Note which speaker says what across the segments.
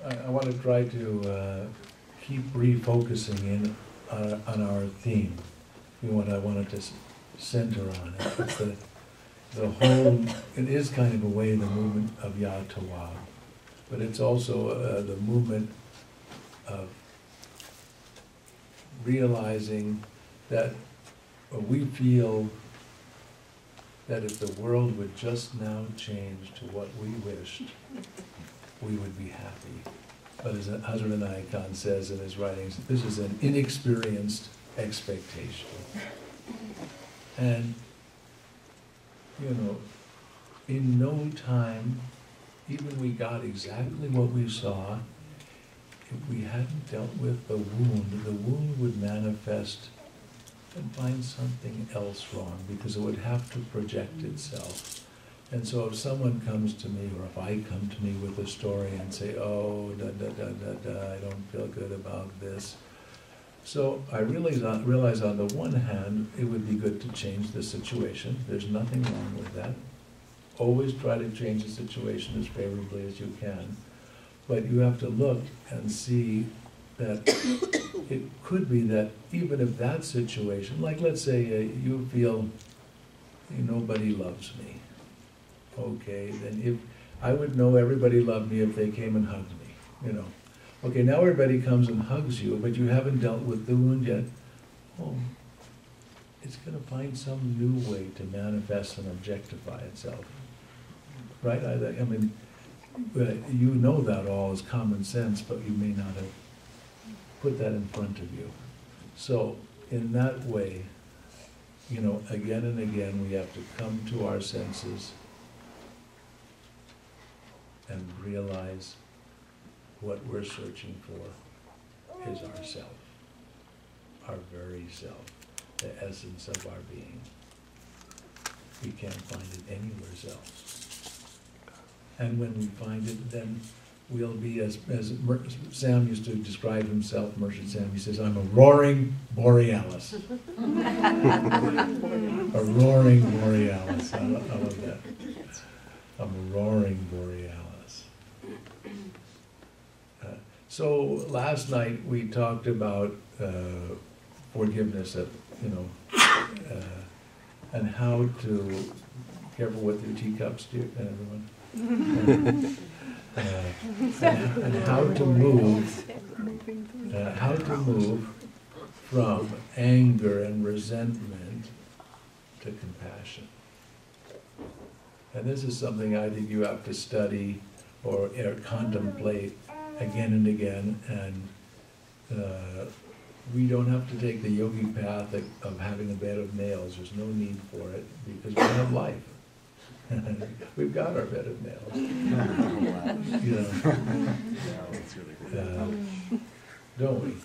Speaker 1: I want to try to keep refocusing in on our theme, what I wanted to center on. It's the whole, it is kind of a way the movement of Yatawa, but it's also the movement of realizing that we feel that if the world would just now change to what we wished, we would be happy. But as Hazrat Khan says in his writings, this is an inexperienced expectation. And, you know, in no time, even we got exactly what we saw, if we hadn't dealt with the wound would manifest and find something else wrong, because it would have to project itself. And so if someone comes to me, or if I come to me with a story and say, oh, I don't feel good about this. So I realize on the one hand, it would be good to change the situation. There's nothing wrong with that. Always try to change the situation as favorably as you can. But you have to look and see that it could be that even if that situation, like let's say you feel nobody loves me. Okay, then if I would know everybody loved me if they came and hugged me, you know. Okay, now everybody comes and hugs you, but you haven't dealt with the wound yet. Oh, it's going to find some new way to manifest and objectify itself. Right? I mean, you know that all is common sense, but you may not have put that in front of you. So, in that way, you know, again and again, we have to come to our senses and realize what we're searching for is ourself, our very self, the essence of our being. We can't find it anywhere else. And when we find it, then we'll be, as Sam used to describe himself, Merchant Sam, he says, I'm a roaring borealis. A roaring borealis. I love that. I'm a roaring borealis. So last night we talked about forgiveness, and how to, careful with your teacups, dear, everyone. And how to move from anger and resentment to compassion. And this is something I think you have to study or contemplate again and again, and we don't have to take the yogi path of having a bed of nails. There's no need for it, because we have life. We've got our bed of nails. You know, don't we?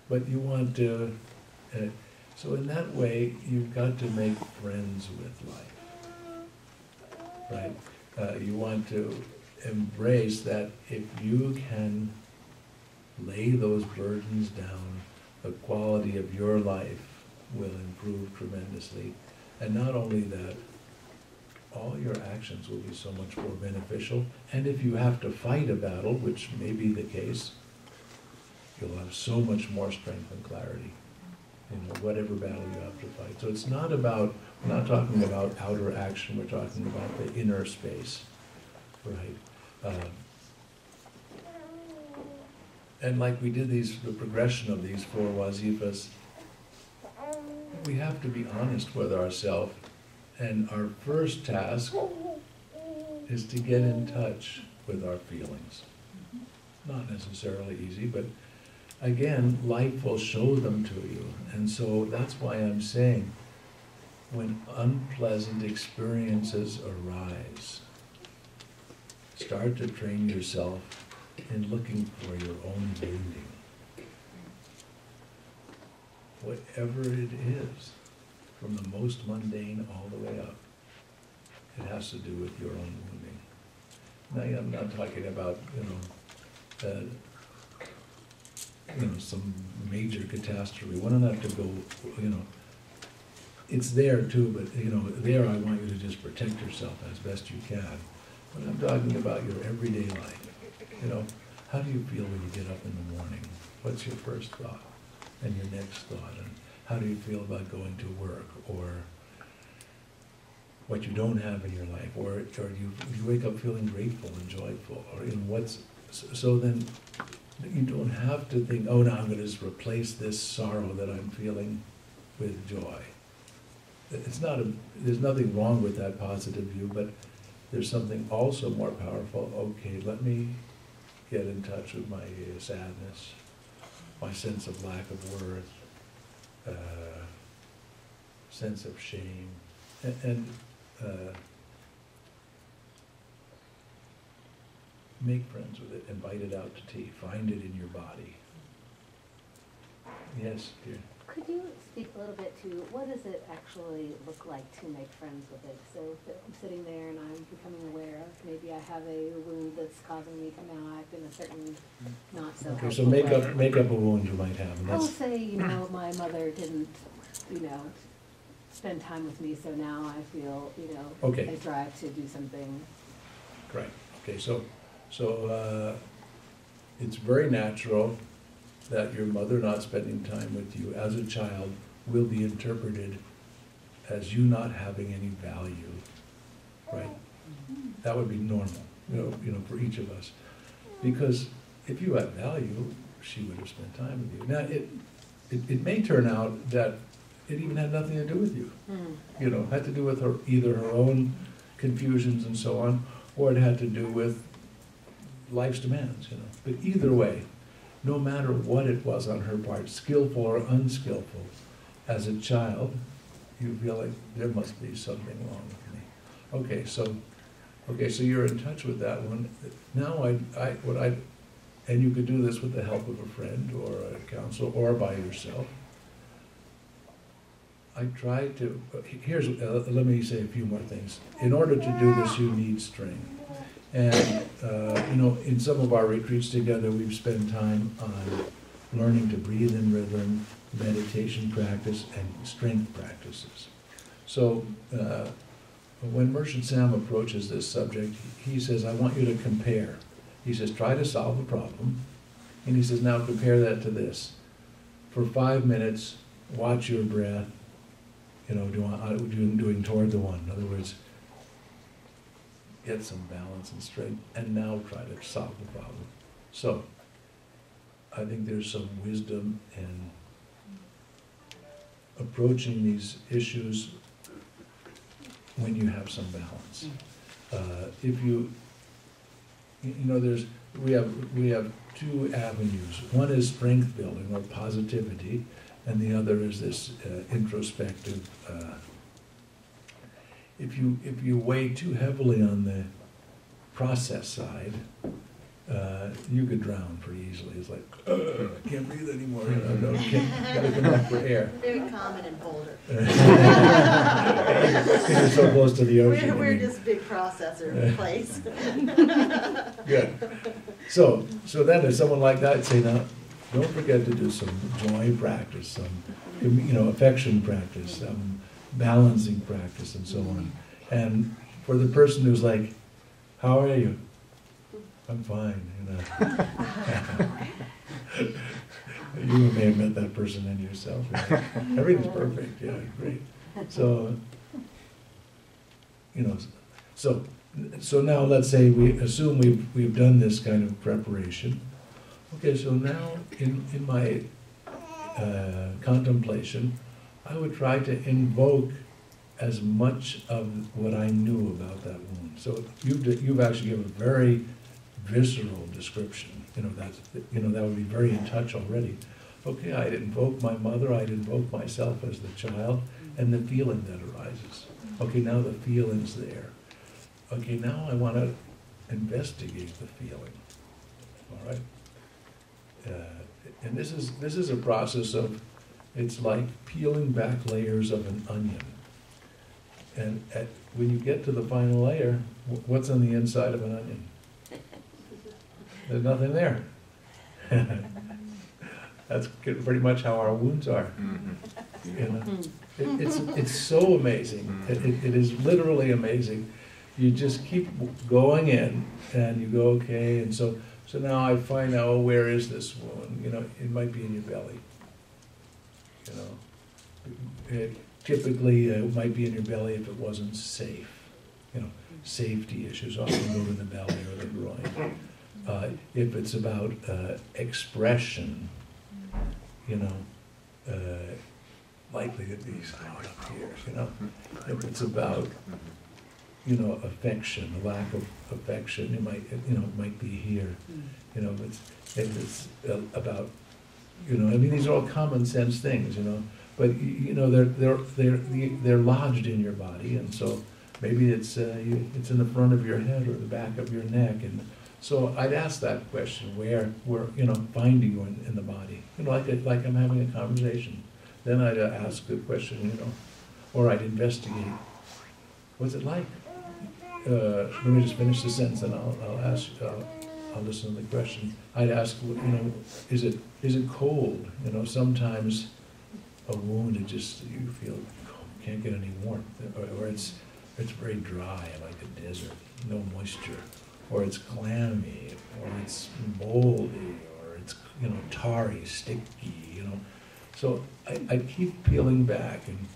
Speaker 1: But you want to, so in that way, you've got to make friends with life, right? You want to embrace that if you can lay those burdens down, the quality of your life will improve tremendously. And not only that, all your actions will be so much more beneficial. And if you have to fight a battle, which may be the case, you'll have so much more strength and clarity. You know, whatever battle you have to fight. So it's not about, we're not talking about outer action, we're talking about the inner space, right? And like we did the progression of these 4 wazifas, we have to be honest with ourselves. And our first task is to get in touch with our feelings. Not necessarily easy, but again, life will show them to you. And so that's why I'm saying, when unpleasant experiences arise, start to train yourself in looking for your own wounding. Whatever it is, from the most mundane all the way up, it has to do with your own wounding. Now, I'm not talking about, some major catastrophe. One doesn't have to go, it's there too, but, there I want you to just protect yourself as best you can. But I'm talking about your everyday life. You know, how do you feel when you get up in the morning? What's your first thought and your next thought? And how do you feel about going to work, or what you don't have in your life, or you wake up feeling grateful and joyful, or so then you don't have to think, oh, now I'm going to just replace this sorrow that I'm feeling with joy. There's nothing wrong with that positive view, but there's something also more powerful. Okay, let me get in touch with my sadness, my sense of lack of worth, sense of shame, and make friends with it, invite it out to tea, find it in your body. Yes, dear.
Speaker 2: Could you speak a little bit to what does it actually look like to make friends with it? So if I'm sitting there and I'm becoming aware of maybe I have a wound that's causing me to now act in a certain not so
Speaker 1: Okay, so
Speaker 2: helpful
Speaker 1: make up a wound you might have. And
Speaker 2: I will say, my mother didn't, spend time with me, so now I feel,
Speaker 1: Okay.
Speaker 2: a drive to do something.
Speaker 1: Right. Okay, so it's very natural that your mother not spending time with you as a child will be interpreted as you not having any value, right? That would be normal, for each of us. Because if you had value, she would have spent time with you. Now, it may turn out that it even had nothing to do with you. Had to do with either her own confusions and so on, or it had to do with life's demands, But either way, no matter what it was on her part, skillful or unskillful, as a child, you feel like there must be something wrong with me. Okay, so you're in touch with that one. Now and you could do this with the help of a friend or a counselor or by yourself. I try to, let me say a few more things. In order to do this, you need strength. And, in some of our retreats together, we've spent time on learning to breathe in rhythm, meditation practice, and strength practices. So, when Merchant Sam approaches this subject, he says, I want you to compare. He says, try to solve a problem. And he says, now compare that to this. For 5 minutes, watch your breath, doing toward the one. In other words, get some balance and strength, and now try to solve the problem. So, I think there's some wisdom in approaching these issues when you have some balance. We have two avenues. One is strength building or positivity, and the other is this introspective. If you weigh too heavily on the process side, you could drown pretty easily. It's like, I can't breathe anymore. Gotta come up for air.
Speaker 3: Very common in Boulder.
Speaker 1: You're so close to the ocean.
Speaker 3: We're just big processor place.
Speaker 1: Good. So then if someone like that say, now, don't forget to do some joy practice, some affection practice, some balancing practice, and so on. And for the person who's like, how are you? I'm fine, You may have met that person in yourself. Everything's perfect, yeah, great. So, so now let's say we assume we've done this kind of preparation. Okay, so now in my contemplation, I would try to invoke as much of what I knew about that wound. So you've actually given a very visceral description. That would be very in touch already. Okay, I'd invoke my mother, I'd invoke myself as the child, and the feeling that arises. Okay, now the feeling's there. Okay, now I want to investigate the feeling. All right? And this is a process of, it's like peeling back layers of an onion. And when you get to the final layer, what's on the inside of an onion? There's nothing there. That's pretty much how our wounds are. It's so amazing. It is literally amazing. You just keep going in, and you go, okay, and so So now I find out, oh, where is this wound? You know, it might be in your belly. You know, typically it might be in your belly if it wasn't safe. You know, safety issues often go to the belly or the groin. If it's about expression, you know, likely to be like up here, you know. If it's about, you know, affection, a lack of affection, it might, you know, it might be here. You know, if it's about, you know, I mean, these are all common sense things, you know, but you know, they're lodged in your body, and so maybe it's in the front of your head or the back of your neck, and so I'd ask that question, where you know, finding you in the body, you know, like I'm having a conversation. Then I'd ask the question, you know, or I'd investigate. What's it like? Let me just finish the sentence, and I'll ask. I'll listen to the question. I'd ask, you know, is it cold? You know, sometimes a wound, it just, you feel can't get any warmth, or it's very dry, like a desert, no moisture, or it's clammy, or it's moldy, or it's, you know, tarry, sticky, you know. So I keep peeling back, and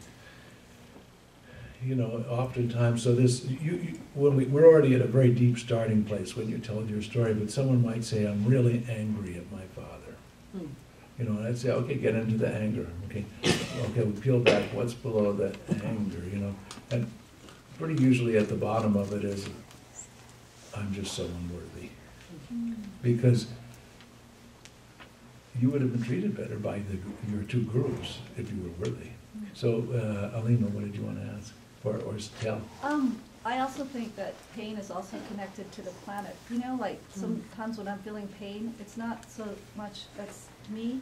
Speaker 1: you know, oftentimes, so this, when we're already at a very deep starting place when you tell your story, but someone might say, I'm really angry at my father. You know, and I'd say, okay, get into the anger. Okay, we peel back, what's below the anger, you know? And pretty usually at the bottom of it is, I'm just so unworthy. Because you would have been treated better by your two gurus if you were worthy. So, Alina, what did you want to ask? Or tell?
Speaker 4: I also think that pain is also connected to the planet. You know, like sometimes when I'm feeling pain, it's not so much that's me.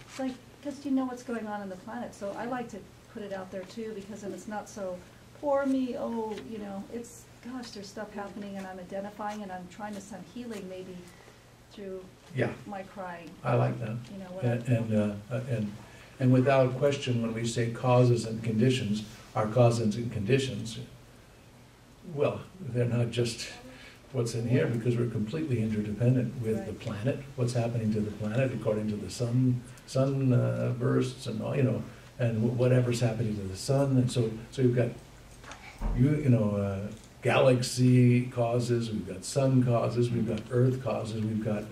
Speaker 4: It's like, because you know what's going on in the planet. So I like to put it out there too, because then it's not so, poor me, oh, you know, it's, gosh, there's stuff happening and I'm identifying and I'm trying to send healing maybe through my crying.
Speaker 1: I like that.
Speaker 4: You know,
Speaker 1: and without question, when we say causes and conditions, our causes and conditions, well, they're not just what's in here, because we're completely interdependent with the planet, what's happening to the planet according to the sun bursts and all, you know, and whatever's happening to the sun. And so you've got, you know, galaxy causes, we've got sun causes, we've got earth causes, we've got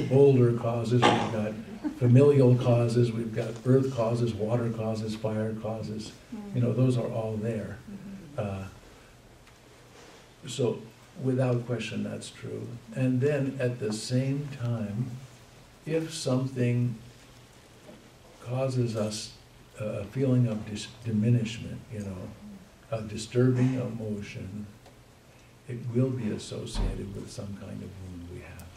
Speaker 1: boulder causes, we've got familial causes, we've got earth causes, water causes, fire causes. You know, those are all there. So without question, that's true. And then at the same time, if something causes us a feeling of diminishment, you know, a disturbing emotion, it will be associated with some kind of wound we have.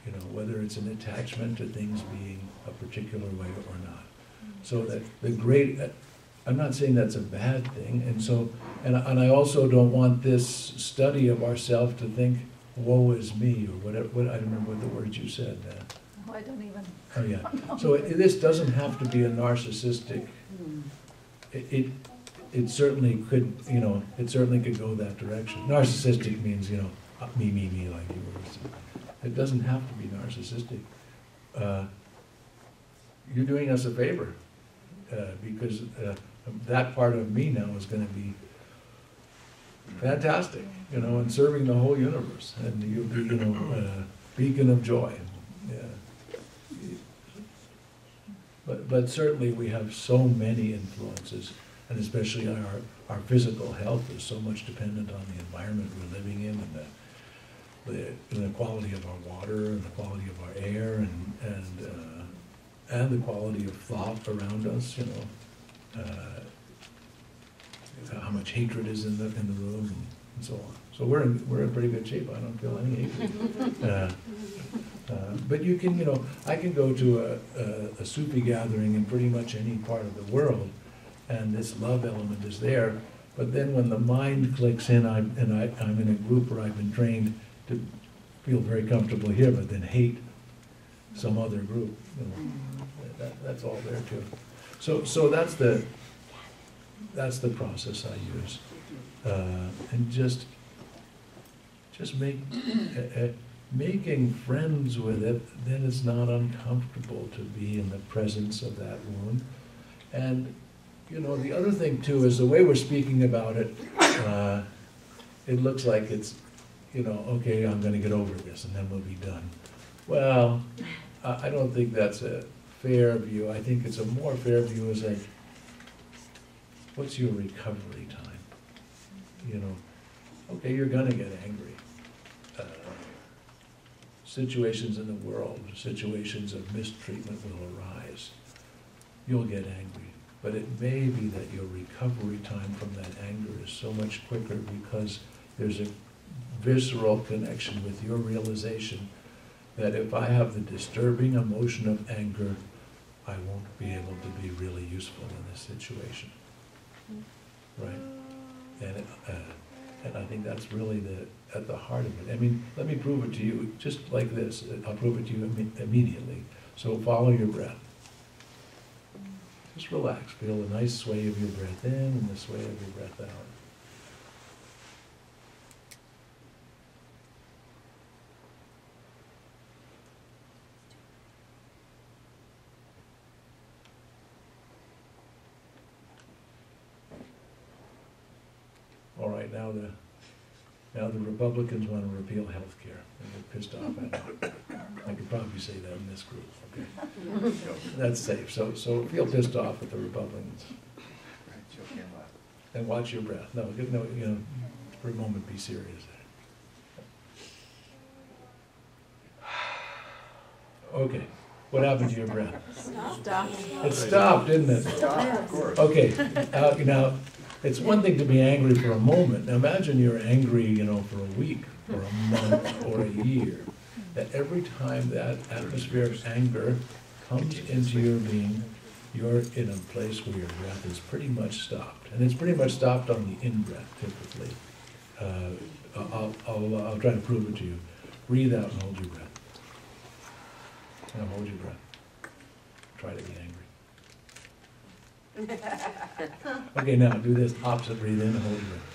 Speaker 1: You know, whether it's an attachment to things being a particular way or not. So that the great, I'm not saying that's a bad thing, and so, and I also don't want this study of ourselves to think, woe is me, or whatever, I don't remember what the words you said.
Speaker 4: oh, I don't even.
Speaker 1: Oh yeah, so this doesn't have to be a narcissistic, it certainly could, you know, it certainly could go that direction. Narcissistic means, you know, me, like you were saying. It doesn't have to be narcissistic. You're doing us a favor, because that part of me now is going to be fantastic, you know, and serving the whole universe, and you'll be, you know, beacon of joy. Yeah. But certainly we have so many influences, and especially our physical health is so much dependent on the environment we're living in, and the quality of our water, and the quality of our air, and the quality of thought around us. You know, how much hatred is in the room, and so on. So we're in pretty good shape. I don't feel any hatred. But you can, you know, I can go to a Sufi gathering in pretty much any part of the world, and this love element is there. But then when the mind clicks in, I'm in a group where I've been trained to feel very comfortable here, but then hate some other group. You know, that's all there too. So that's the process I use, and just make making friends with it, then it's not uncomfortable to be in the presence of that wound. And, you know, the other thing too is the way we're speaking about it, it looks like it's, you know, okay, I'm gonna get over this and then we'll be done. Well, I don't think that's a fair view. I think it's a more fair view is like, what's your recovery time? You know, okay, you're gonna get angry. Situations in the world, situations of mistreatment will arise. You'll get angry, but it may be that your recovery time from that anger is so much quicker because there's a visceral connection with your realization that if I have the disturbing emotion of anger, I won't be able to be really useful in this situation. Right? And I think that's really at the heart of it. I mean, let me prove it to you, just like this. I'll prove it to you immediately. So follow your breath. Just relax. Feel the nice sway of your breath in and the sway of your breath out. All right, now the Republicans want to repeal health care, and they're pissed off at it. I could probably say that in this group, okay? That's safe, so feel pissed off at the Republicans. And watch your breath. No, you know, for a moment, be serious. Okay, what happened to your breath?
Speaker 5: Stop.
Speaker 1: It stopped, didn't it?
Speaker 5: Of course.
Speaker 1: Okay, now, it's one thing to be angry for a moment. Now imagine you're angry, you know, for a week, or a month, or a year. That every time that atmosphere of anger comes into your being, you're in a place where your breath is pretty much stopped. And it's pretty much stopped on the in-breath, typically. I'll try to prove it to you. Breathe out and hold your breath. Now hold your breath. Try to be angry. Okay, now do this opposite, breathe in and hold your breath.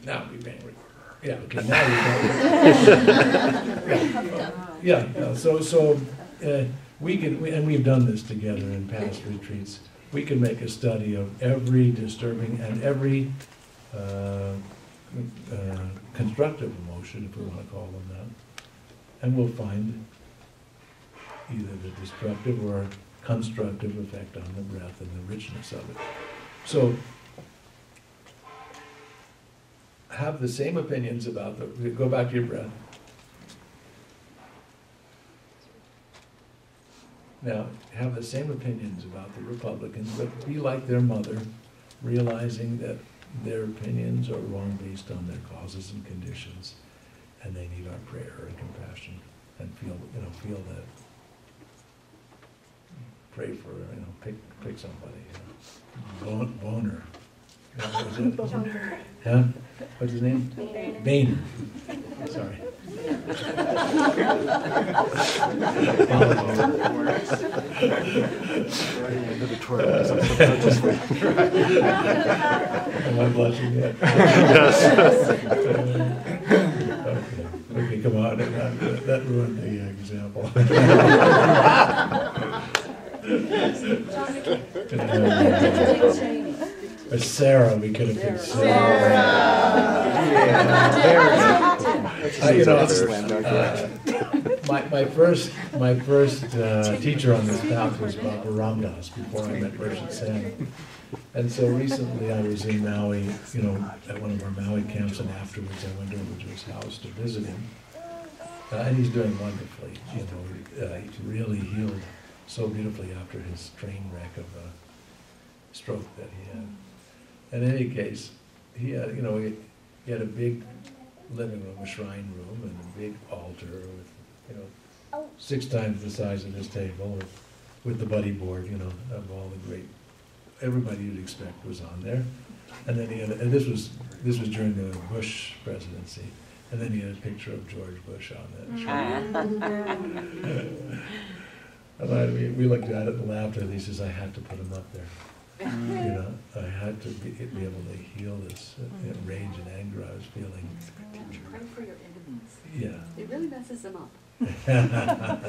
Speaker 1: Now be angry. Yeah, okay, now you're yeah, so we can, and we've done this together in past retreats, we can make a study of every disturbing and every constructive emotion, if we want to call them that, and we'll find either the destructive or constructive effect on the breath and the richness of it. So, have the same opinions about go back to your breath. Now, have the same opinions about the Republicans, but be like their mother, realizing that their opinions are wrong based on their causes and conditions, and they need our prayer and compassion, and feel that. Pray for, pick somebody, Boner. What was it? Huh? What's his name? Boehner. Sorry. Am I blushing yet? Yes. Okay, come on, that ruined the example. Or Sarah, we could have picked Sarah. My first teacher on this path was Baba Ramdas before I met Merchant Sam. And so recently I was in Maui, at one of our Maui camps, and afterwards I went over to his house to visit him. And he's doing wonderfully. He really healed so beautifully after his train wreck of a stroke that he had. In any case, he had, he had a big living room, a shrine room, and a big altar with, 6 times the size of this table, with the buddy board, of all the great, everybody you'd expect was on there. And then he had, and this was during the Bush presidency, and then he had a picture of George Bush on that shrine. And we looked at it and laughed, and he says, I had to put him up there. You know, I had to be able to heal this rage and anger I was feeling.
Speaker 5: Pray for your enemies.
Speaker 1: Yeah.
Speaker 5: It really messes them up.
Speaker 1: Good enough,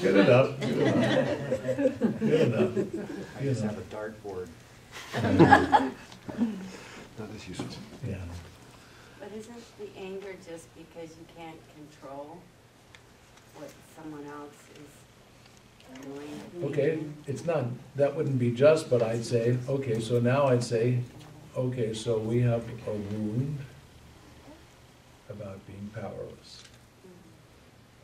Speaker 1: good enough. Good enough.
Speaker 6: I just have a dartboard. That is useful.
Speaker 1: Yeah.
Speaker 7: But isn't the anger just because you can't control what someone else is doing?
Speaker 1: Okay, it's not, that wouldn't be just, but I'd say, okay, so now I'd say, okay, so we have a wound about being powerless.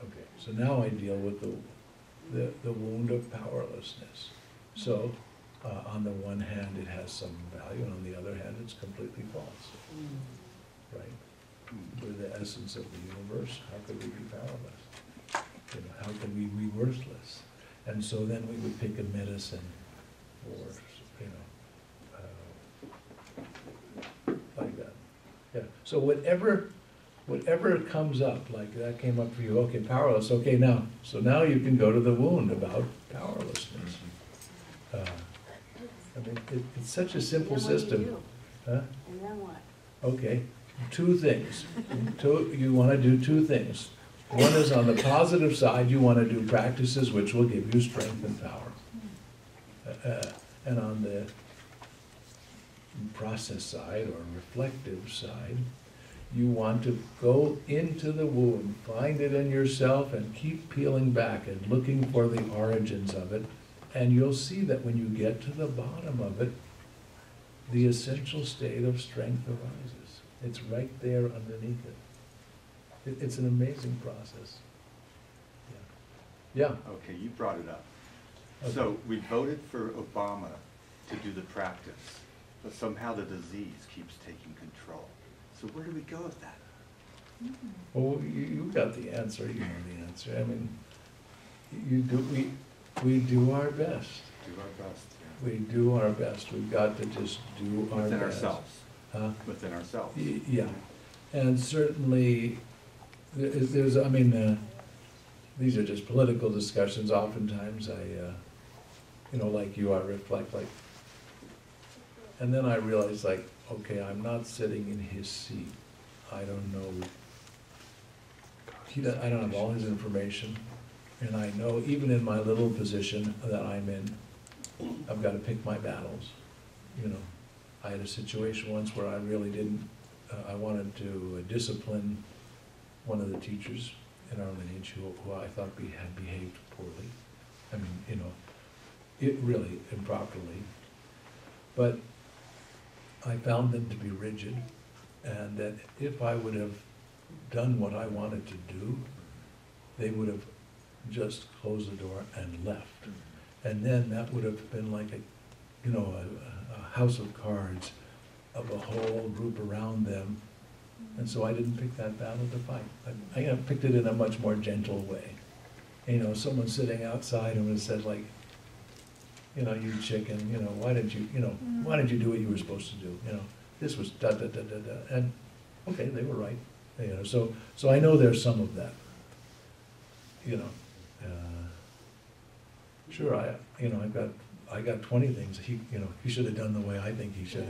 Speaker 1: Okay, so now I deal with the wound of powerlessness. So, on the one hand, it has some value, and on the other hand, it's completely false. Right? We're the essence of the universe. How could we be powerless? You know, how can we be worthless? And so then we would pick a medicine, or like that. Yeah. So whatever comes up, like that came up for you. Okay, powerless. Okay, now, so now you can go to the wound about powerlessness. I mean, it's such a simple system. Huh?
Speaker 7: And then what?
Speaker 1: Okay, two things. You want to do two things. One is on the positive side, you want to do practices which will give you strength and power. And on the process side or reflective side, you want to go into the wound, find it in yourself, and keep peeling back and looking for the origins of it. And you'll see that when you get to the bottom of it, the essential state of strength arises. It's right there underneath it. It's an amazing process. Yeah.
Speaker 6: Okay, you brought it up.
Speaker 1: Okay.
Speaker 6: So we voted for Obama to do the practice, but somehow the disease keeps taking control. So where do we go with that?
Speaker 1: Well, you got the answer, you know the answer. I mean, we do our best.
Speaker 6: Do our best, yeah.
Speaker 1: We do our best. We've got to just do our
Speaker 6: Within
Speaker 1: best.
Speaker 6: ourselves.
Speaker 1: Huh?
Speaker 6: Within ourselves.
Speaker 1: Yeah. And certainly, there's, I mean, these are just political discussions. Oftentimes you know, like you, I reflect like, and then I realize like, okay, I'm not sitting in his seat. I don't know, I don't have all his information. And I know even in my little position that I'm in, I've got to pick my battles. You know, I had a situation once where I really didn't, I wanted to discipline one of the teachers in our lineage who I thought had behaved poorly. I mean, you know, it really improperly. But I found them to be rigid, and that if I would have done what I wanted to do, they would have just closed the door and left. And then that would have been like a house of cards of a whole group around them. And so I didn't pick that battle to fight. I picked it in a much more gentle way. You know, someone sitting outside and would have said like, you know, you chicken, you know, why didn't you do what you were supposed to do? You know, this was da da da da da. And okay, they were right. You know, so I know there's some of that. You know, sure, I got 20 things he should have done the way I think he should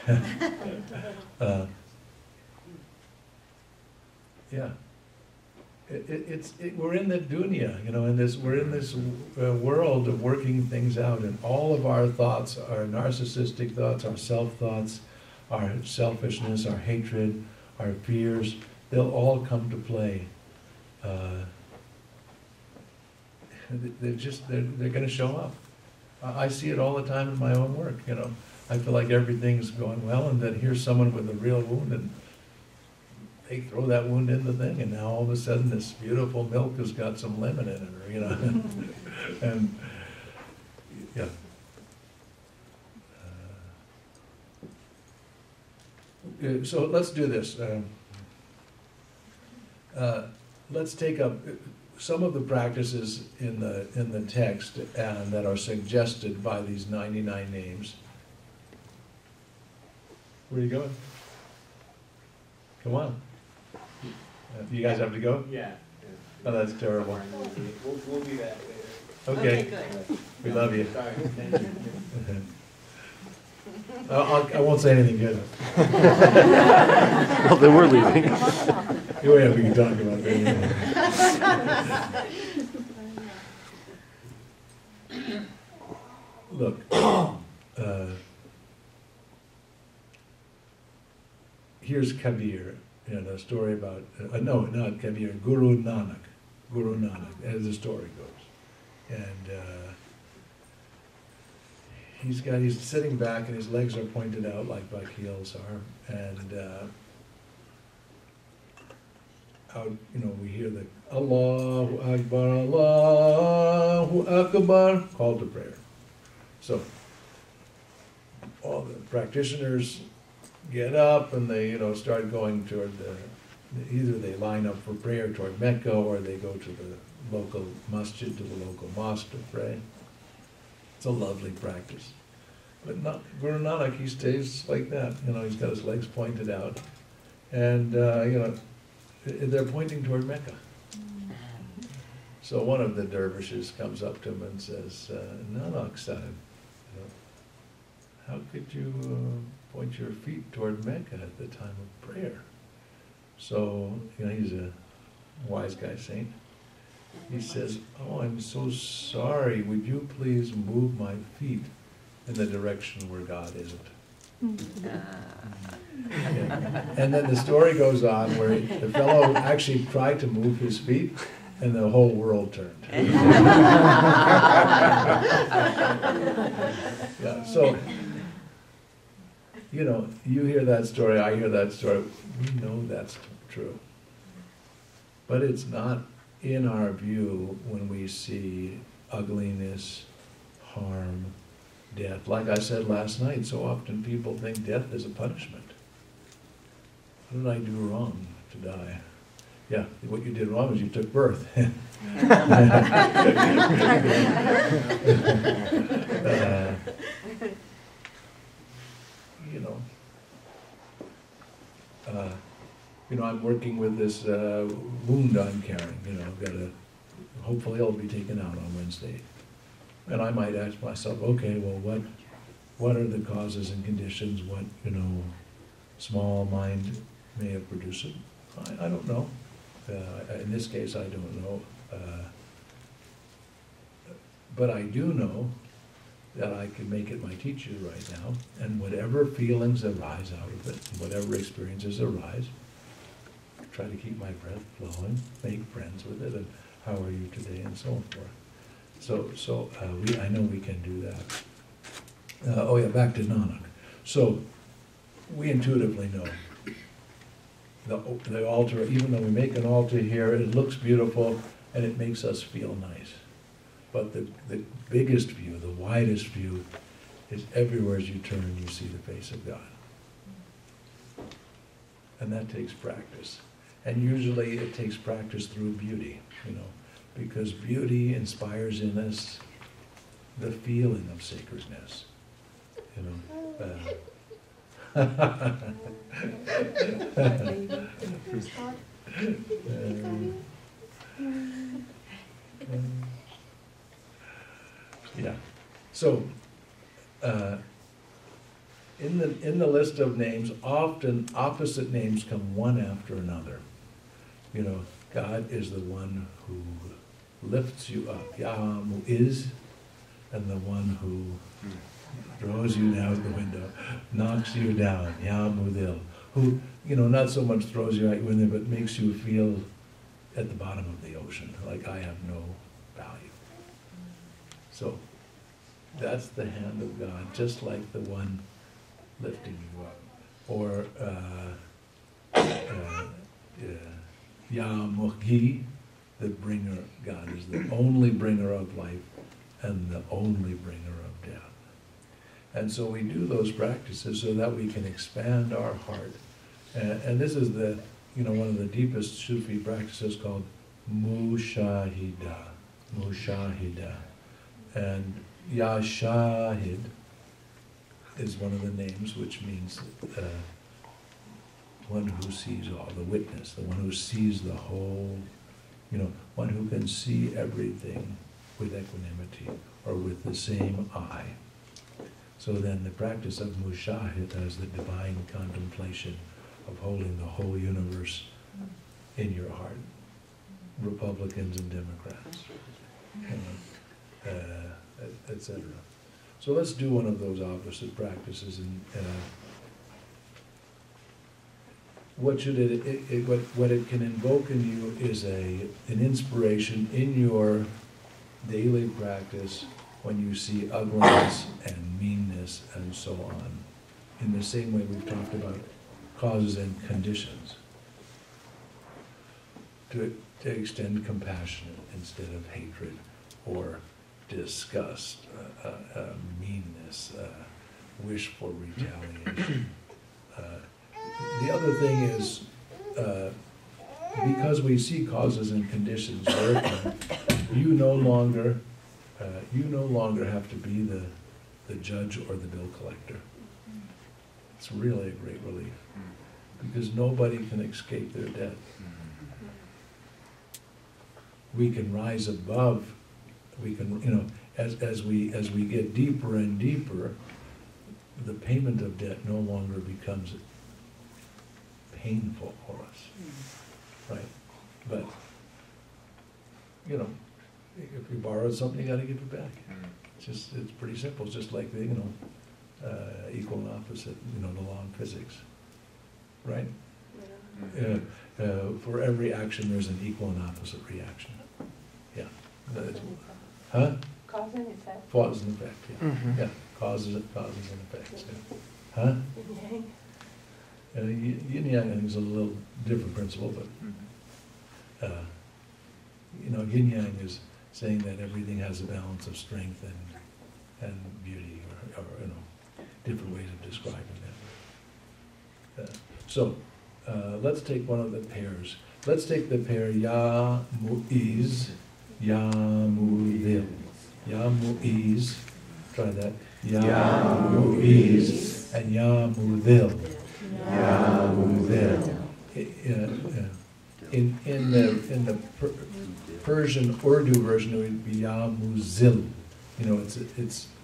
Speaker 1: have. Yeah, we're in the dunya, you know, we're in this world of working things out, and all of our thoughts, our narcissistic thoughts, our self-thoughts, our selfishness, our hatred, our fears, they'll all come to play. They're going to show up. I see it all the time in my own work, you know. I feel like everything's going well, and then here's someone with a real wound, and they throw that wound in the thing, and now all of a sudden this beautiful milk has got some lemon in it, or, you know. And, yeah. So let's do this. Let's take up some of the practices in the text that are suggested by these 99 names. Where are you going? Come on. You guys have to go?
Speaker 8: Yeah.
Speaker 1: Oh, that's terrible.
Speaker 8: We'll be back later.
Speaker 1: Okay.
Speaker 3: Okay, good.
Speaker 1: We love you.
Speaker 8: Sorry. Thank you.
Speaker 1: I won't say anything good.
Speaker 8: Well, then we're leaving.
Speaker 1: Oh yeah, we can talk about that. Look, here's Kabir, a story about, no, not Kabir, Guru Nanak. Guru Nanak, as the story goes. And he's sitting back and his legs are pointed out like heels are. And out, we hear the Allahu Akbar, Allahu Akbar, call to prayer. So all the practitioners get up and they, start going toward either they line up for prayer toward Mecca or they go to the local masjid, to the local mosque to pray. It's a lovely practice. But Guru Nanak, he stays like that. He's got his legs pointed out. And, they're pointing toward Mecca. So one of the dervishes comes up to him and says, Nanak Sahib, how could you point your feet toward Mecca at the time of prayer? So, he's a wise guy saint. He says, oh, I'm so sorry. Would you please move my feet in the direction where God isn't? And then the story goes on where the fellow actually tried to move his feet and the whole world turned. Yeah, so, you hear that story, I hear that story, we know that's true. But it's not in our view when we see ugliness, harm, death. Like I said last night, so often people think death is a punishment. What did I do wrong to die? Yeah, what you did wrong is you took birth. I'm working with this wound I'm carrying. Hopefully it'll be taken out on Wednesday. And I might ask myself, okay, well, what are the causes and conditions? What, small mind may have produced it? I don't know. In this case, I don't know. But I do know that I can make it my teacher right now, and whatever feelings arise out of it, whatever experiences arise, try to keep my breath flowing, make friends with it, and how are you today, and so forth. So I know we can do that. Back to Nanak. So we intuitively know the altar, even though we make an altar here, it looks beautiful and it makes us feel nice. But the biggest view, the widest view, is everywhere as you turn, you see the face of God. And that takes practice. And usually it takes practice through beauty, because beauty inspires in us the feeling of sacredness. Yeah. So, in the list of names, often opposite names come one after another. God is the one who lifts you up. Yahamu is, and the one who throws you out the window, knocks you down. Yahamudil, who not so much throws you out the window, but makes you feel at the bottom of the ocean, like I have no value. So that's the hand of God, just like the one lifting you up. Or Yamuhi, the bringer. God is the only bringer of life and the only bringer of death. And so we do those practices so that we can expand our heart. And this is one of the deepest Sufi practices called Mushahida. Mushahida. And Ya Shahid is one of the names, which means one who sees all, the witness, the one who sees the whole, one who can see everything with equanimity or with the same eye. So then the practice of mushahid as the divine contemplation of holding the whole universe in your heart, Republicans and Democrats, etc. So let's do one of those opposite practices, and what it can invoke in you is an inspiration in your daily practice when you see ugliness and meanness and so on. In the same way we've talked about causes and conditions. To extend compassion instead of hatred or disgust, meanness, wish for retaliation. The other thing is, because we see causes and conditions working, you no longer have to be the judge or the bill collector. It's really a great relief, because nobody can escape their debt. We can rise above. We can, as we get deeper and deeper, the payment of debt no longer becomes painful for us, right? But if you borrowed something, you got to give it back. It's pretty simple. It's just like the equal and opposite, the law in physics, right? For every action, there's an equal and opposite reaction. Yeah. Huh?
Speaker 2: Cause and effect.
Speaker 1: Cause and effect. Yeah. Yeah. Causes and effects. Yeah. Huh? Yin Yang is a little different principle, but Yin Yang is saying that everything has a balance of strength and beauty, or different ways of describing that. So let's take one of the pairs. Let's take the pair Ya Mu'iz, Ya Mu'il. Ya Mu'iz. Try that. Ya Mu'iz and Ya Mu'il. Ya Mu'il. In the Persian Urdu version, it would be Ya Muzil.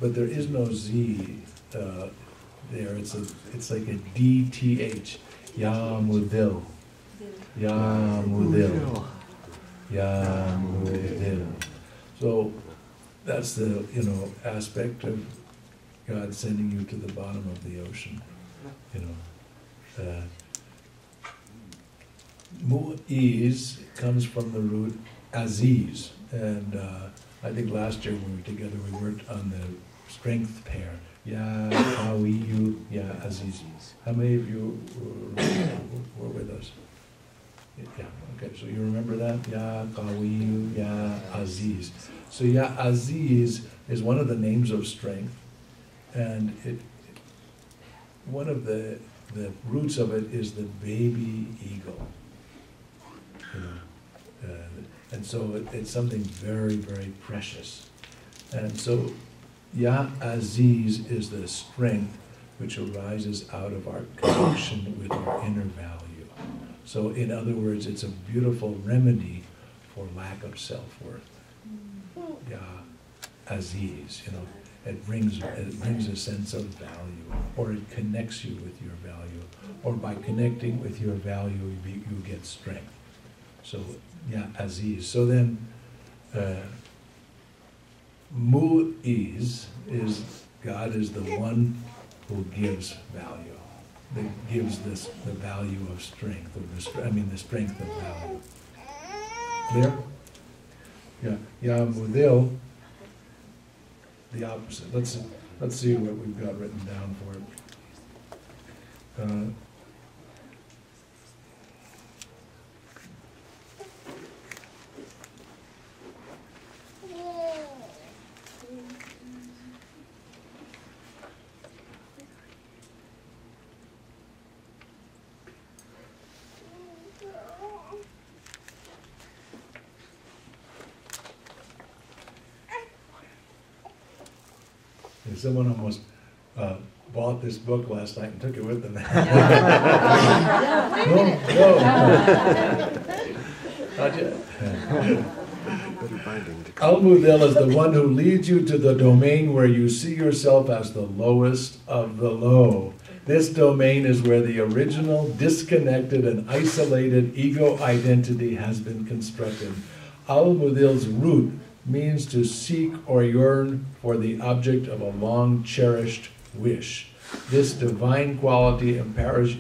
Speaker 1: But there is no Z there. It's like a DTH. Ya Mudil. Ya Mudil. Ya Mudil. So that's the aspect of God sending you to the bottom of the ocean. Mu'iz comes from the root Aziz, and I think last year when we were together we worked on the strength pair. Ya Qawiyu, Ya Aziz. How many of you were with us? Yeah, okay, so you remember that? Ya Qawiyu, Ya Aziz. So Ya Aziz is one of the names of strength, and one of the roots of it is the baby eagle. And so it's something very, very precious. And so Ya Aziz is the strength which arises out of our connection with our inner value. So in other words, it's a beautiful remedy for lack of self-worth. Ya Aziz, it brings a sense of value, or it connects you with your value, or by connecting with your value, you get strength. So, Ya Aziz. So then, Mu'iz is God is the one who gives value, that gives the value of strength, the strength of value. Clear? Yeah. Ya Mudil, the opposite. Let's see what we've got written down for it. Someone almost bought this book last night and took it with them. No, not yet. Al-Mudil is the one who leads you to the domain where you see yourself as the lowest of the low. This domain is where the original, disconnected, and isolated ego identity has been constructed. Al-Mudil's root means to seek or yearn for the object of a long-cherished wish. This divine quality empowers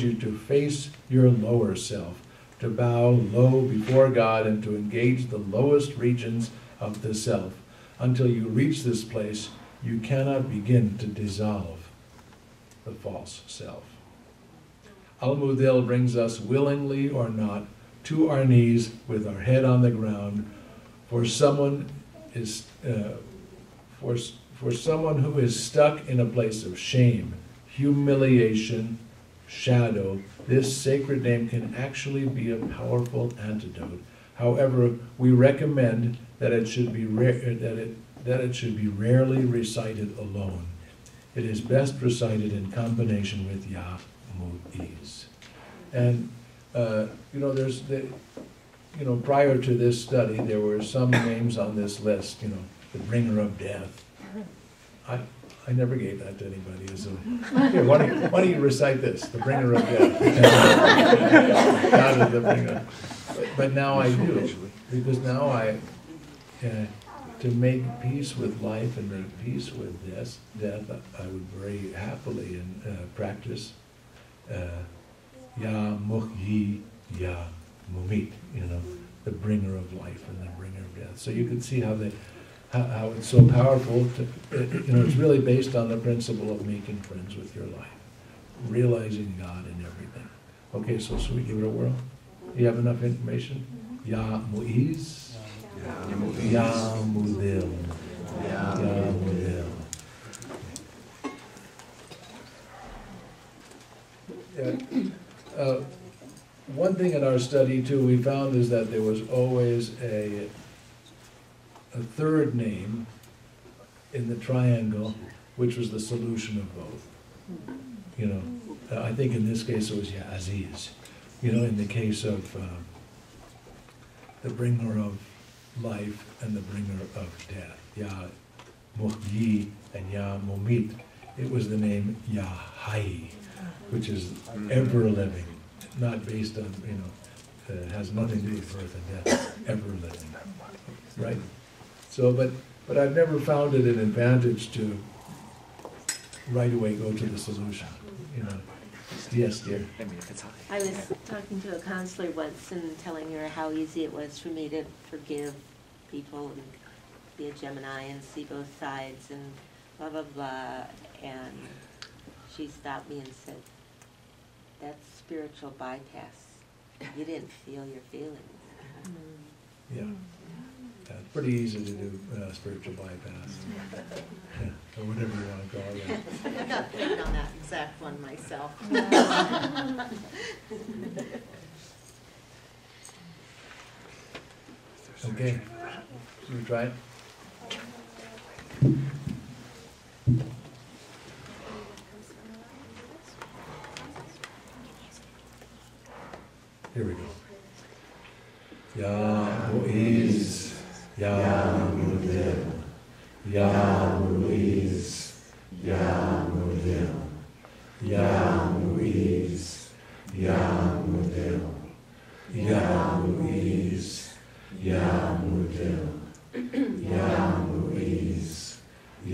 Speaker 1: you to face your lower self, to bow low before God, and to engage the lowest regions of the self. Until you reach this place, you cannot begin to dissolve the false self. Al-Mudil brings us, willingly or not, to our knees with our head on the ground. For someone who is stuck in a place of shame, humiliation, shadow, this sacred name can actually be a powerful antidote. However, we recommend that it should be rarely recited alone. It is best recited in combination with Ya Mu'iz. And prior to this study, there were some names on this list. The bringer of death. I never gave that to anybody. Here, why don't you recite this? The bringer of death. God is the bringer. But now I do, because now to make peace with life and make peace with death, I would very happily practice Ya Muhyi, Ya Mumit, the bringer of life and the bringer of death. So you can see how it's so powerful. It's really based on the principle of making friends with your life, realizing God in everything. Okay, so should we give it a whirl? You have enough information? Ya Mu'iz, Ya Mudil, Ya Mudil. One thing in our study too we found is that there was always a third name in the triangle, which was the solution of both. I think in this case it was Ya Aziz. In the case of the bringer of life and the bringer of death, Ya Muhyi and Ya Mumit, it was the name Ya Hayy, which is ever living, not based on, has nothing to do with birth and death, ever living, right? So, but I've never found it an advantage to right away go to the solution, Yes, dear.
Speaker 8: I was talking to a counselor once and telling her how easy it was for me to forgive people and be a Gemini and see both sides and blah, blah, blah. And she stopped me and said, that's spiritual bypass. You didn't feel your feelings.
Speaker 1: Yeah. It's pretty easy to do spiritual bypass, or whatever you want to call it.
Speaker 3: I'm not thinking on that exact one myself.
Speaker 1: Okay, should we try it? Here we go. Ya Mu'iz, Ya Mudil, Ya Mu'iz, Ya Mudil, Ya Mu'iz, Ya Mudil, Ya Mu'iz, Ya Mudil, Ya Mu'iz,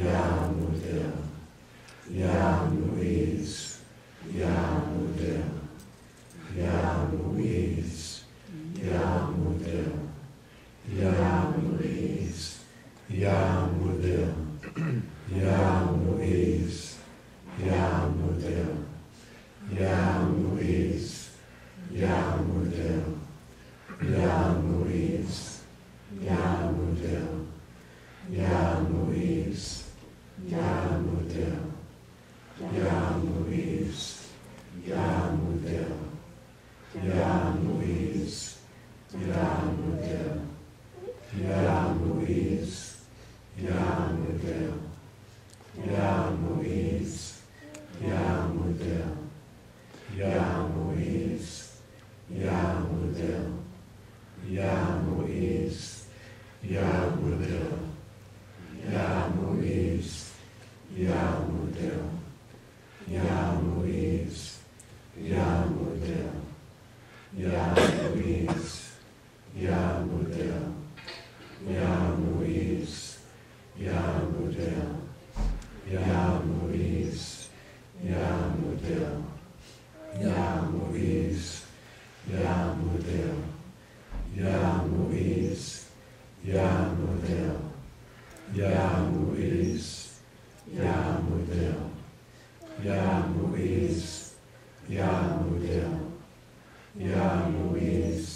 Speaker 1: Ya Mudil, Ya Mu'iz, Ya Mudil, Ya Mu'iz, Ya Mudil, Ya Mu'iz, Ya Mudil, Ya Mu'iz, Ya Mudil, Ya Mu'iz, Ya Mudil, Ya Mu'iz, Ya Mudil, Ya Mu'iz, Ya Mudil, Ya Mu'iz, Ya Mudil, Ya Mu'iz, Ya Mudil, Ya Mu'iz, Yamudel, Yamuiz, Yamudel, Yamuiz, Yamudel, Yamuiz, Yamudel, Yamuiz, Yamudel, Yamuiz, Yamudel, Yamuiz, Yamudel, Yamuiz,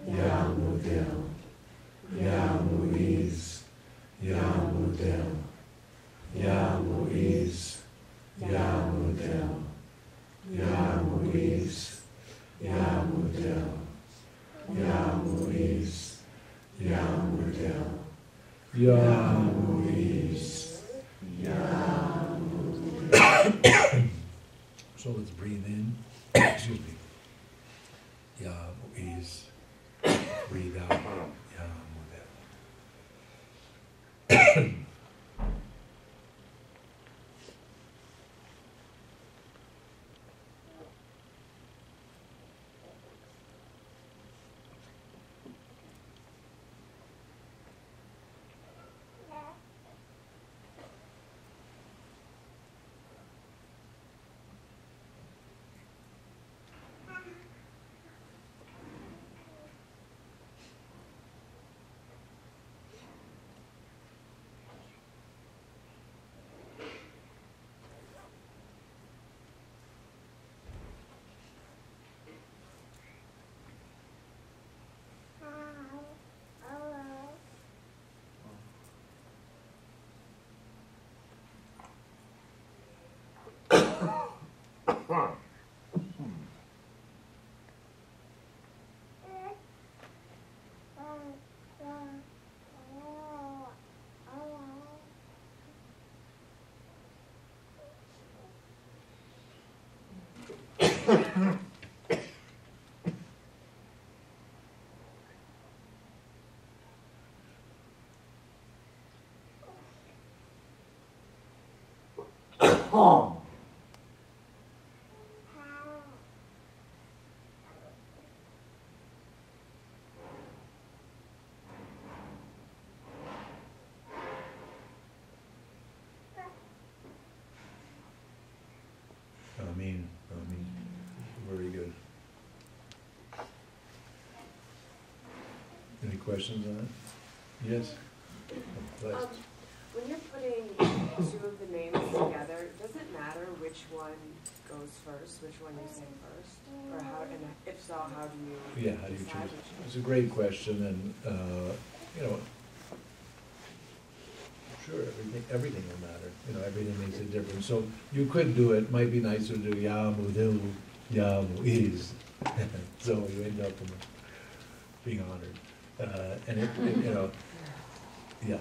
Speaker 1: Yamudel, Yamuiz, Yamudel, Yamuiz, Yamudel, Yamuiz, Yamudel, Yamuiz, Yamudel, Yamuiz, Yamudel. So let's breathe in. Excuse me. Yamuiz. Breathe out. Yamudel. Amen. Amen. Very good. Any questions on it? Yes? Blessed.
Speaker 9: When you're putting two of the names together, does it matter which one goes first, which one you say first? Or how, and if so, how do you
Speaker 1: Yeah, how do you
Speaker 9: decide
Speaker 1: choose?
Speaker 9: which one?
Speaker 1: It's a great question, and, you know, sure, everything will matter. You know, everything makes a difference. So you could do it, might be nicer to do Yamudilu, Yamuiz. So you end up being honored. And you know, yeah.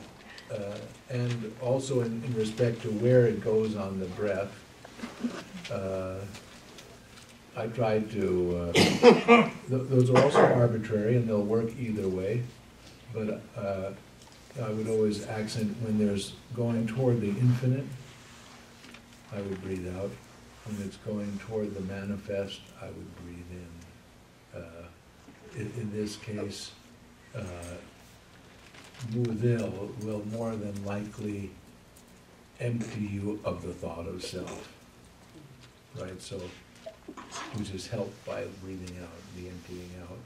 Speaker 1: And also in respect to where it goes on the breath, I tried to, those are also arbitrary and they'll work either way, but I would always accent when there's going toward the infinite, I would breathe out. When it's going toward the manifest, I would breathe in. In this case, Mudil will more than likely empty you of the thought of self, right? So, which is helped by breathing out, the emptying out.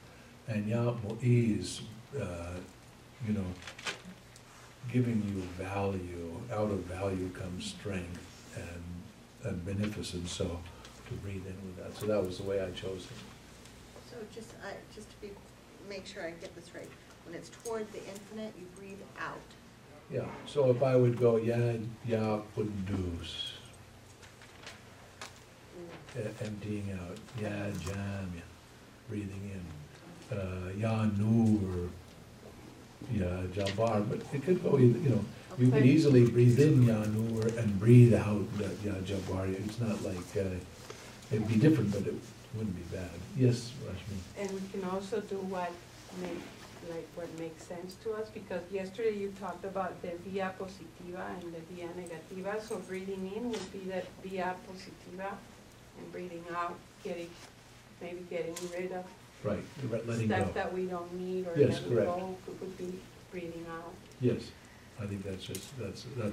Speaker 1: And Ya'mu'iz, you know, giving you value. Out of value comes strength and beneficence. So, to breathe in with that. So that was the way I chose it.
Speaker 3: So just to make sure I get this right, when it's toward the infinite, you breathe out.
Speaker 1: Yeah. So if I would go Ya Kudus, emptying out. Ya Jamia, breathing in. Ya Nur, Ya Jabbar. But it could go either, you know, you could easily breathe in Ya Nur and breathe out Ya Jabbar. It's not like, it'd be different, but it wouldn't be bad. Yes, Rashmi?
Speaker 10: And we can also do what makes sense to us, because yesterday you talked about the via positiva and the via negativa, so breathing in would be the via positiva, and breathing out, maybe getting rid of
Speaker 1: Right, letting go.
Speaker 10: stuff that we don't need or
Speaker 1: Yes,
Speaker 10: letting
Speaker 1: correct.
Speaker 10: go could be breathing out.
Speaker 1: Yes, I think that's a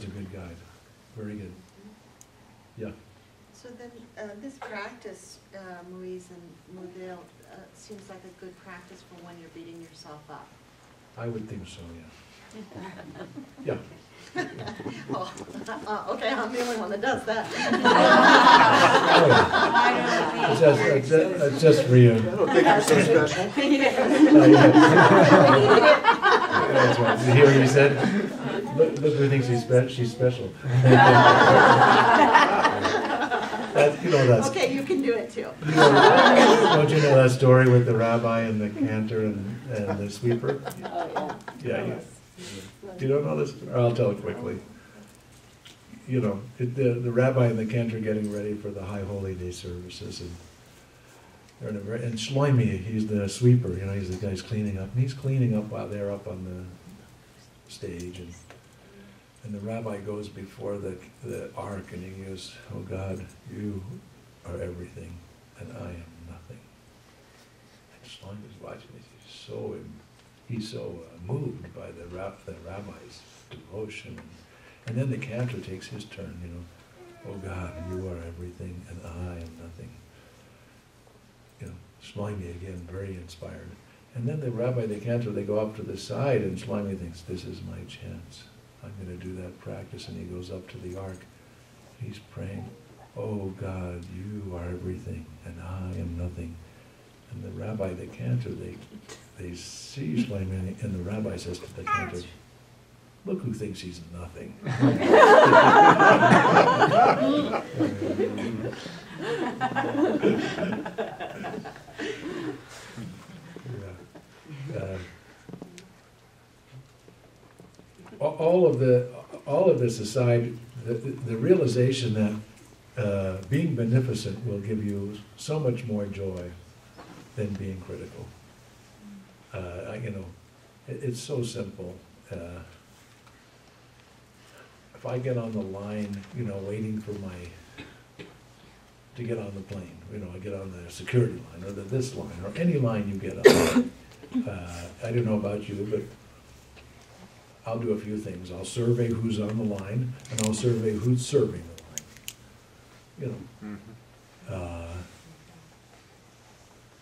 Speaker 1: good guide. Very good. Yeah.
Speaker 3: So then, this practice, Louise and Modell, seems like a good practice for when you're beating yourself up.
Speaker 1: I would think so, yeah. Yeah.
Speaker 3: Oh, okay, I'm the only one that does that.
Speaker 1: It's just for you.
Speaker 11: I don't think you're so special.
Speaker 1: That's right. You hear what he said? Look who thinks she's special. That's.
Speaker 3: Okay, you can do it too.
Speaker 1: Don't you know that story with the rabbi and the cantor and the sweeper?
Speaker 2: Oh, yeah.
Speaker 1: Yeah, you don't know this? I'll tell it quickly. You know, the rabbi and the cantor getting ready for the High Holy Day services, and they're and Shlomi, he's the sweeper. You know, he's the guy who's cleaning up, and he's cleaning up while they're up on the stage, and the rabbi goes before the ark, and he goes, "Oh God, you are everything, and I am nothing." And Shlomi's watching this. He's so moved by the rabbi's devotion. And then the cantor takes his turn, you know. "Oh God, you are everything, and I am nothing." You know, Shlomi again, very inspired. And then the rabbi, the cantor, they go up to the side, and Shlomi thinks, "This is my chance. I'm going to do that practice." And he goes up to the ark. He's praying, "Oh God, you are everything, and I am nothing." And the rabbi, the cantor, they see Shlomi, and the rabbi says to the cantor, "Look who thinks he's nothing." All of this aside, the realization that being beneficent will give you so much more joy than being critical. You know, it's so simple. If I get on the line, you know, waiting for to get on the plane, you know, I get on the security line, or this line, or any line you get on. I don't know about you, but I'll do a few things. I'll survey who's on the line, and I'll survey who's serving the line. You know,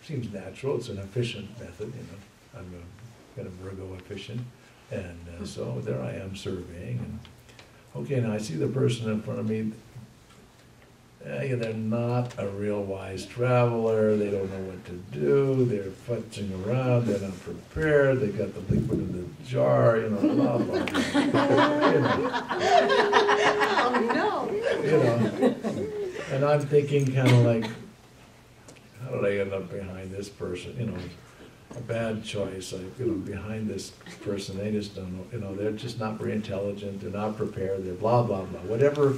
Speaker 1: seems natural. It's an efficient method. You know, I'm a kind of Virgo efficient, and so there I am surveying. And okay, now I see the person in front of me. They're not a real wise traveler. They don't know what to do. They're futzing around. They're not prepared. They got the liquid in the jar. You know, blah blah blah. You know.
Speaker 3: Oh no!
Speaker 1: You know, and I'm thinking kind of like, how did I end up behind this person? You know, a bad choice. You know, behind this person, they just don't know. You know, they're just not very intelligent. They're not prepared. They're blah blah blah. Whatever.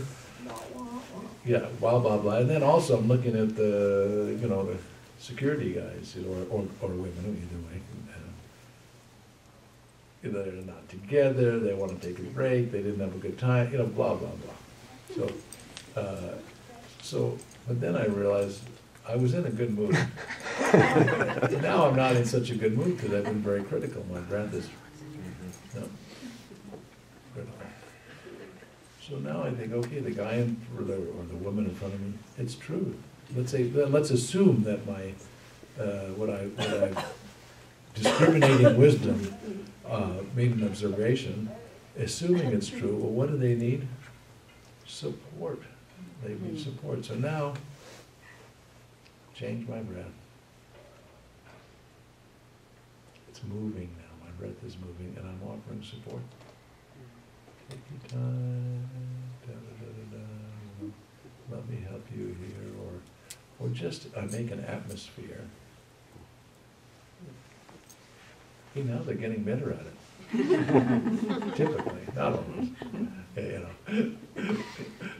Speaker 1: Yeah, blah blah blah. And then also I'm looking at the, you know, the security guys, you know, or women, either way. You know, they're not together. They want to take a break. They didn't have a good time. You know, blah blah blah. So, but then I realized I was in a good mood. Now I'm not in such a good mood because I've been very critical. My breath is critical. So now I think, okay, the guy or the woman in front of me, it's true. Let's assume that my what I discriminating wisdom made an observation. Assuming it's true, well, what do they need? Support. They need support. So now, change my breath. It's moving now. My breath is moving, and I'm offering support. Take your time. Da, da, da, da, da, you know, let me help you here, or just make an atmosphere. Hey, now they're getting better at it. Typically, not always. You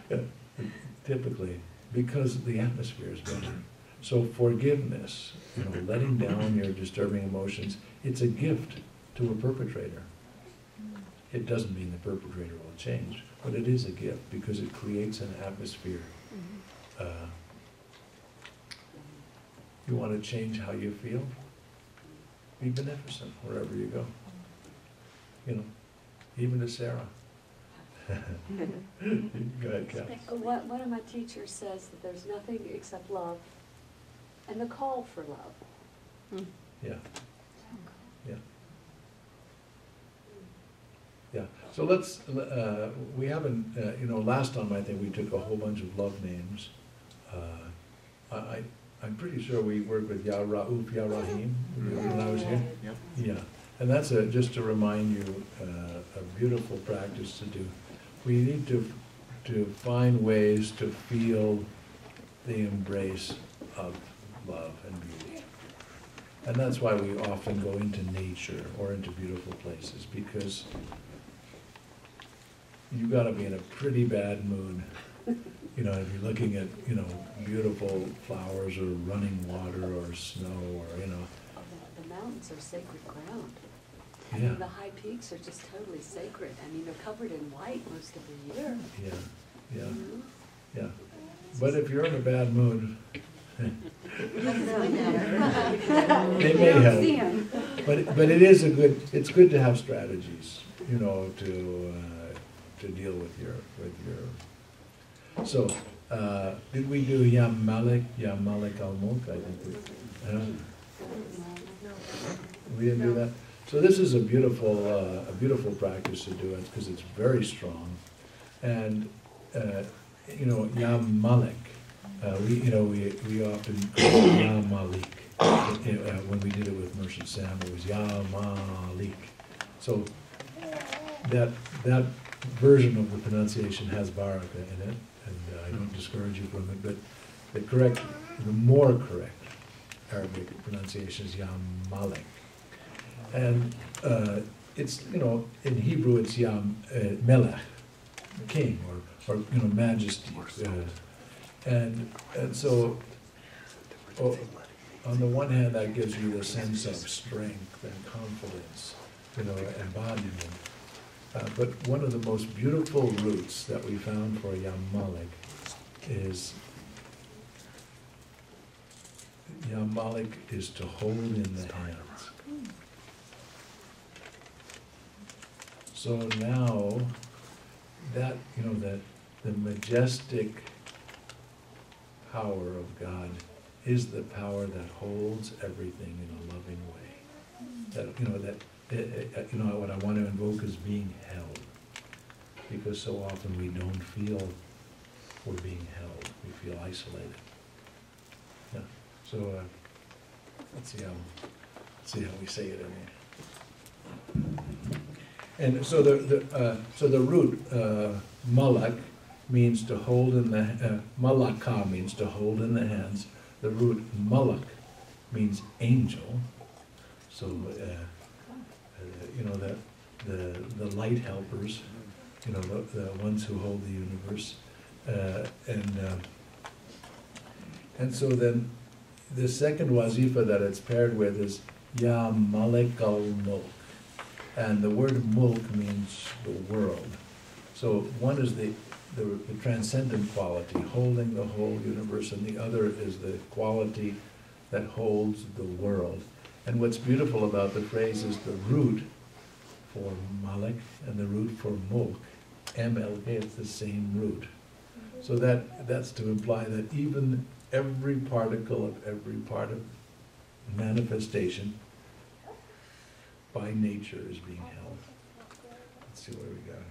Speaker 1: know, typically, because the atmosphere is better. So forgiveness, you know, letting down your disturbing emotions, it's a gift to a perpetrator. It doesn't mean the perpetrator will change, but it is a gift because it creates an atmosphere. You want to change how you feel? be beneficent wherever you go. You know, even to Sarah. Go ahead, Cal.
Speaker 5: One of my teachers says that there's nothing except love and the call for love.
Speaker 1: Yeah. Yeah. Yeah. So let's, we haven't, you know, last time I think we took a whole bunch of love names. I'm pretty sure we worked with Ya Ra'uf, Ya Rahim when I was here.
Speaker 6: Yep.
Speaker 1: Yeah. And that's just to remind you, a beautiful practice to do. We need to find ways to feel the embrace of love and beauty. And that's why we often go into nature or into beautiful places, because you've got to be in a pretty bad mood. You know, if you're looking at, you know, beautiful flowers or running water or snow or, you know.
Speaker 5: Oh, the mountains are sacred ground. I
Speaker 1: Yeah.
Speaker 5: mean, the high peaks are just totally sacred. I mean, they're covered in white most of the year.
Speaker 1: Yeah, yeah,
Speaker 5: you know?
Speaker 1: yeah. But if you're in a bad mood, they may help.
Speaker 5: See 'em.
Speaker 1: But it is it's good to have strategies, you know, to deal with your. So, did we do Ya Malik al-Mulk? I think we didn't do that. So this is a beautiful practice to do it because it's very strong, and you know, Ya Malik. We often call it Ya Malik. When we did it with Merchant Sam, it was Ya Malik. So that version of the pronunciation has baraka in it, and I don't discourage you from it, but the more correct Arabic pronunciation is Ya Malik. And it's, you know, in Hebrew it's Ya Melech, king, or you know, majesty. And so, on the one hand, that gives you the sense of strength and confidence, you know, embodiment. But one of the most beautiful roots that we found for Ya Malik is Ya Malik is to hold in the hands. So now that, you know, that the majestic power of God is the power that holds everything in a loving way. That, you know, what I want to invoke is being held, because so often we don't feel we're being held. We feel isolated. Yeah. So let's see how we say it in here. And so the root malak means to hold in the malaka means to hold in the hands. The root malak means angel. So you know, that the light helpers, you know, the ones who hold the universe, and so then the second wazifa that it's paired with is Ya Malik al-Mulk. And the word mulk means the world. So one is the transcendent quality, holding the whole universe, and the other is the quality that holds the world. And what's beautiful about the phrase is the root for Malik and the root for mulk, MLK, it's the same root. So that's to imply that even every particle of every part of manifestation by nature is being held. Let's see what we got here.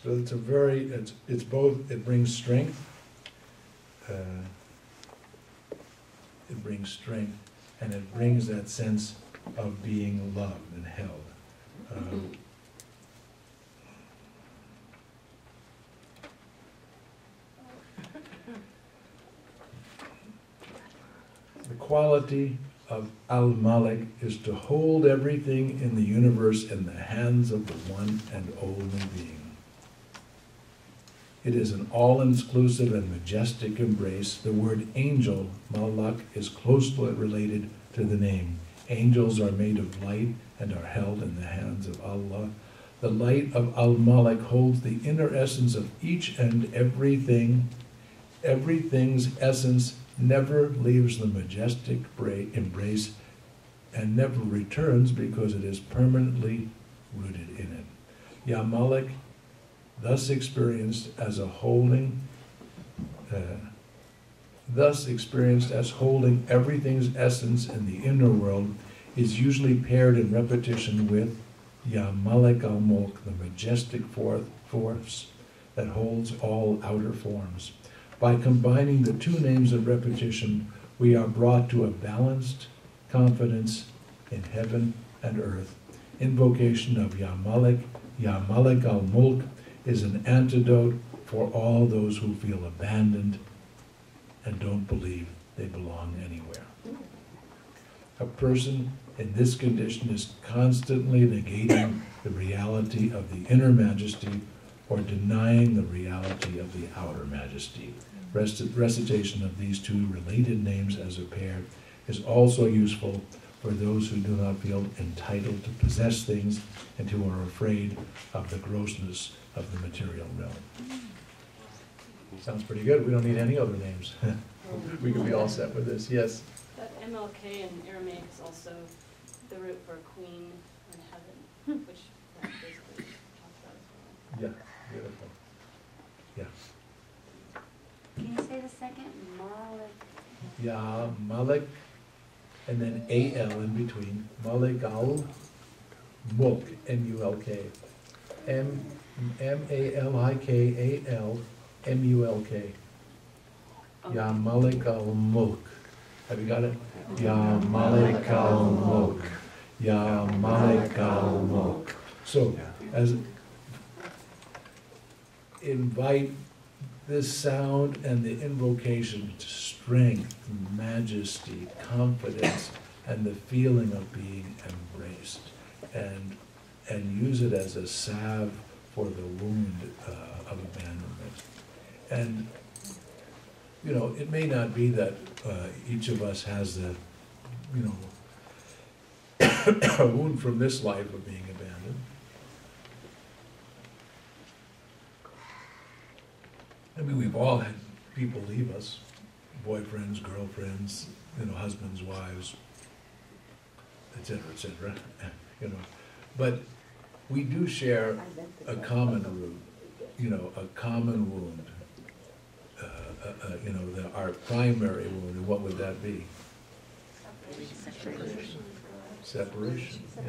Speaker 1: So it's a very, it's both, it brings strength, and it brings that sense of being loved and held. The quality of Al-Malik is to hold everything in the universe in the hands of the one and only being. It is an all-inclusive and majestic embrace. The word angel, Malak, is closely related to the name. Angels are made of light and are held in the hands of Allah. The light of Al-Malik holds the inner essence of each and everything. Everything's essence never leaves the majestic embrace and never returns because it is permanently rooted in it. Yamalek, thus experienced as holding everything's essence in the inner world, is usually paired in repetition with Yamalek al-Mulk, the majestic force that holds all outer forms. By combining the two names of repetition, we are brought to a balanced confidence in heaven and earth. Invocation of Yamalek, Yamalek al-Mulk, is an antidote for all those who feel abandoned and don't believe they belong anywhere. A person in this condition is constantly negating the reality of the inner majesty or denying the reality of the outer majesty. Recitation of these two related names as a pair is also useful for those who do not feel entitled to possess things and who are afraid of the grossness of the material realm. Sounds pretty good. We don't need any other names. We can be all set with this. Yes?
Speaker 11: That MLK in Aramaic is also the root for queen in heaven, which that basically talks about as well.
Speaker 1: Yeah, beautiful. Yeah.
Speaker 7: Can you say the second? Malik.
Speaker 1: Ya Malik, and then A-L in between. Malik al-Mulk, M-U-L-K. M-A-L-I-K-A-L-M-U-L-K. Ya Malik al-Mulk. Have you got it? Ya Malik al-Mulk. Ya Malik al-Mulk. So, as invite this sound and the invocation to strength, majesty, confidence, and the feeling of being embraced, and use it as a salve for the wound of abandonment. And you know, it may not be that each of us has the, you know, a wound from this life of being abandoned. I mean, we've all had people leave us, boyfriends, girlfriends, you know, husbands, wives, etc., you know. But we do share a common root, you know, a common wound. You know, our primary wound, and what would that be?
Speaker 8: Separation.
Speaker 1: Separation. Yeah.